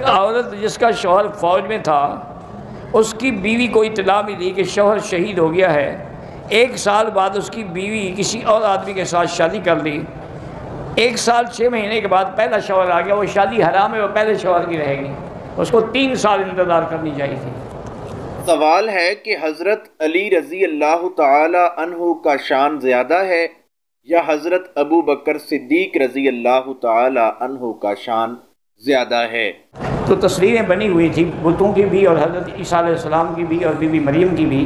عورت جس کا شوہر فوج میں تھا اس کی بیوی کو اطلاع ملی کہ شوہر شہید ہو گیا ہے. 1 سال بعد اس کی بیوی کسی اور آدمی کے ساتھ شادی کر لی. 1 سال 6 مہینے کے بعد پہلا شوہر آ گیا. وہ شادی حرام ہے, وہ پہلے شوہر کی رہے گی. اس کو 3 سال انتظار کرنی چاہیے تھی. سوال ہے کہ حضرت علی رضی اللہ تعالی عنہ کا شان زیادہ ہے یا حضرت ابو بکر صدیق رضی اللہ تعالی عنہ کا شان زیادہ ہے؟ تو تصویریں بنی ہوئی تھی بتوں کی بھی اور حضرت عیسیٰ علیہ السلام کی بھی اور بی بی مریم کی بھی.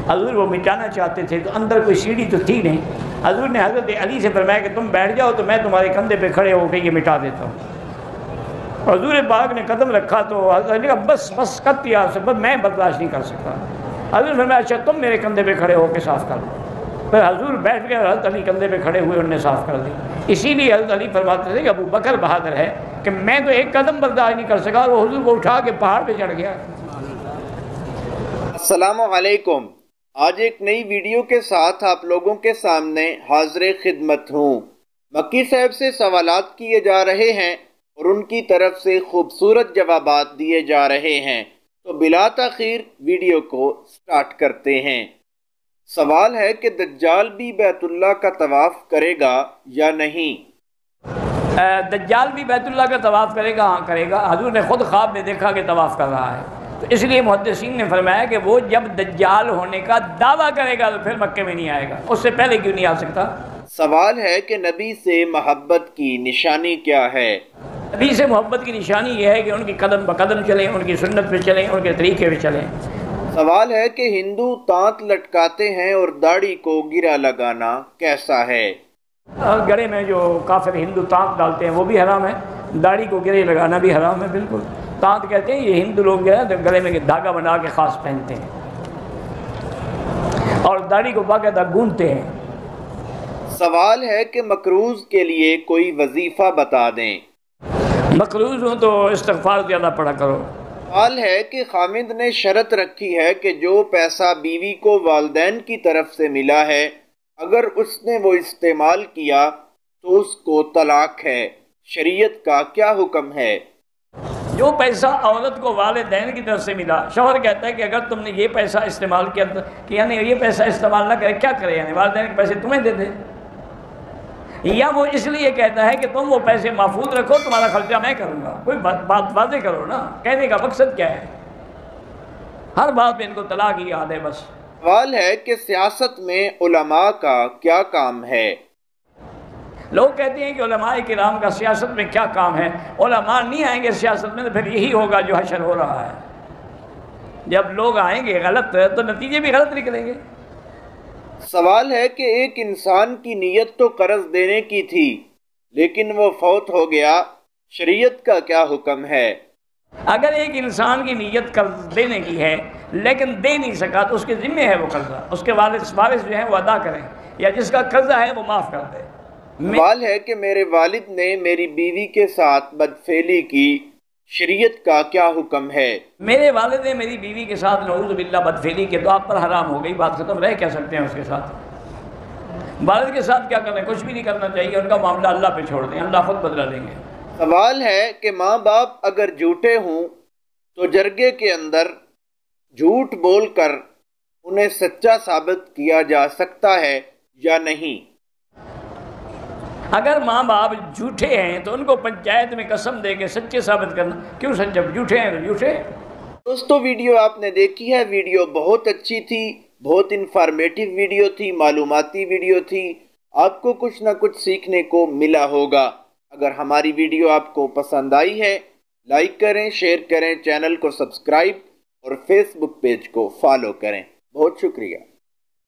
حضور وہ مٹانا چاہتے تھے تو اندر کوئی سیڑھی تو تھی نہیں. حضور نے حضرت علی سے فرمایا کہ تم بیٹھ جاؤ تو میں تمہارے کندھے پہ کھڑے ہو کے یہ مٹا دیتا ہوں. حضور پاک نے قدم رکھا تو حضرت علی نے کہا بس کر دیا, بس میں برداشت نہیں کر سکتا. حضور نے فرمایا اچھا تم میرے کندھے پہ کھڑے ہو کے صاف کر دو. پھر حضور بیٹھ گئے اور حضرت علی کندھے پہ کھڑے ہوئے, انہوں نے صاف کر دی. اسی لیے حضرت علی فرماتے تھے کہ ابو بکر بہادر ہے کہ میں تو ایک قدم برداشت نہیں کر سکا اور وہ حضور کو اٹھا کے پہاڑ پہ چڑھ گیا. السلام علیکم. آج ایک نئی ویڈیو کے ساتھ آپ لوگوں کے سامنے حاضر خدمت ہوں. مکی صاحب سے سوالات کیے جا رہے ہیں اور ان کی طرف سے خوبصورت جوابات دیے جا رہے ہیں, تو بلا تاخیر ویڈیو کو سٹارٹ کرتے ہیں. سوال ہے کہ دجال بھی بیت اللہ کا طواف کرے گا یا نہیں؟ دجال بھی بیت اللہ کا طواف کرے گا, ہاں کرے گا. حضور نے خود خواب میں دیکھا کہ طواف کر رہا ہے, تو اس لیے محدثین نے فرمایا کہ وہ جب دجال ہونے کا دعویٰ کرے گا تو پھر مکے میں نہیں آئے گا, اس سے پہلے کیوں نہیں آ سکتا؟ سوال ہے کہ نبی سے محبت کی نشانی کیا ہے؟ نبی سے محبت کی نشانی یہ ہے کہ ان کی قدم بقدم چلیں, ان کی سنت پہ چلیں, ان کے طریقے پہ چلیں. سوال ہے کہ ہندو تانت لٹکاتے ہیں اور داڑھی کو گرا لگانا کیسا ہے؟ گڑے میں جو کافر ہندو تانت ڈالتے ہیں وہ بھی حرام ہے, داڑھی کو گرے لگانا بھی حرام ہے. بالکل تانت کہتے ہیں یہ ہندو لوگ جو ہے گلے میں دھاگا بنا کے خاص پہنتے ہیں اور داڑھی کو باقاعدہ گونتے ہیں. سوال ہے کہ مقروض کے لیے کوئی وظیفہ بتا دیں. مقروض ہوں تو استغفار زیادہ پڑھا کرو. سوال ہے کہ خامد نے شرط رکھی ہے کہ جو پیسہ بیوی کو والدین کی طرف سے ملا ہے اگر اس نے وہ استعمال کیا تو اس کو طلاق ہے. شریعت کا کیا حکم ہے؟ جو پیسہ عورت کو والدین کی طرف سے ملا, شوہر کہتا ہے کہ اگر تم نے یہ پیسہ استعمال کیا یعنی یہ پیسہ استعمال نہ کرے کیا کرے, یعنی والدین کے پیسے تمہیں دے دے, یا وہ اس لیے کہتا ہے کہ تم وہ پیسے محفوظ رکھو, تمہارا خرچہ میں کروں گا. کوئی بات واضح کرو نا, کہنے کا مقصد کیا ہے؟ ہر بات پہ ان کو طلاق ہی یاد ہے بس. سوال ہے کہ سیاست میں علماء کا کیا کام ہے؟ لوگ کہتے ہیں کہ علماء کرام کا سیاست میں کیا کام ہے. علماء نہیں آئیں گے سیاست میں تو پھر یہی ہوگا جو حشر ہو رہا ہے. جب لوگ آئیں گے غلط تو نتیجے بھی غلط نکلیں گے. سوال ہے کہ ایک انسان کی نیت تو قرض دینے کی تھی لیکن وہ فوت ہو گیا, شریعت کا کیا حکم ہے؟ اگر ایک انسان کی نیت قرض دینے کی ہے لیکن دے نہیں سکا تو اس کے ذمہ ہے وہ قرضہ, اس کے وارث جو ہیں وہ ادا کریں, یا جس کا قرضہ ہے وہ معاف کر دے. سوال ہے کہ میرے والد نے میری بیوی کے ساتھ بدفعلی کی, شریعت کا کیا حکم ہے؟ میرے والد نے میری بیوی کے ساتھ نعوذ باللہ بدفعلی کے, تو آپ پر حرام ہو گئی, بات ختم. رہ کیا سکتے ہیں اس کے ساتھ؟ والد کے ساتھ کیا کریں؟ کچھ بھی نہیں کرنا چاہیے, ان کا معاملہ اللہ پہ چھوڑ دیں, اللہ خود بدلا لیں گے. سوال ہے کہ ماں باپ اگر جھوٹے ہوں تو جرگے کے اندر جھوٹ بول کر انہیں سچا ثابت کیا جا سکتا ہے یا نہیں؟ اگر ماں باپ جھوٹے ہیں تو ان کو پنچایت میں قسم دے کے سچے ثابت کرنا. کیوں سچ, جب جھوٹے ہیں تو جھوٹے. دوستو ویڈیو آپ نے دیکھی ہے, ویڈیو بہت اچھی تھی, بہت انفارمیٹیو ویڈیو تھی, معلوماتی ویڈیو تھی. آپ کو کچھ نہ کچھ سیکھنے کو ملا ہوگا. اگر ہماری ویڈیو آپ کو پسند آئی ہے لائک کریں, شیئر کریں, چینل کو سبسکرائب اور فیس بک پیج کو فالو کریں. بہت شکریہ.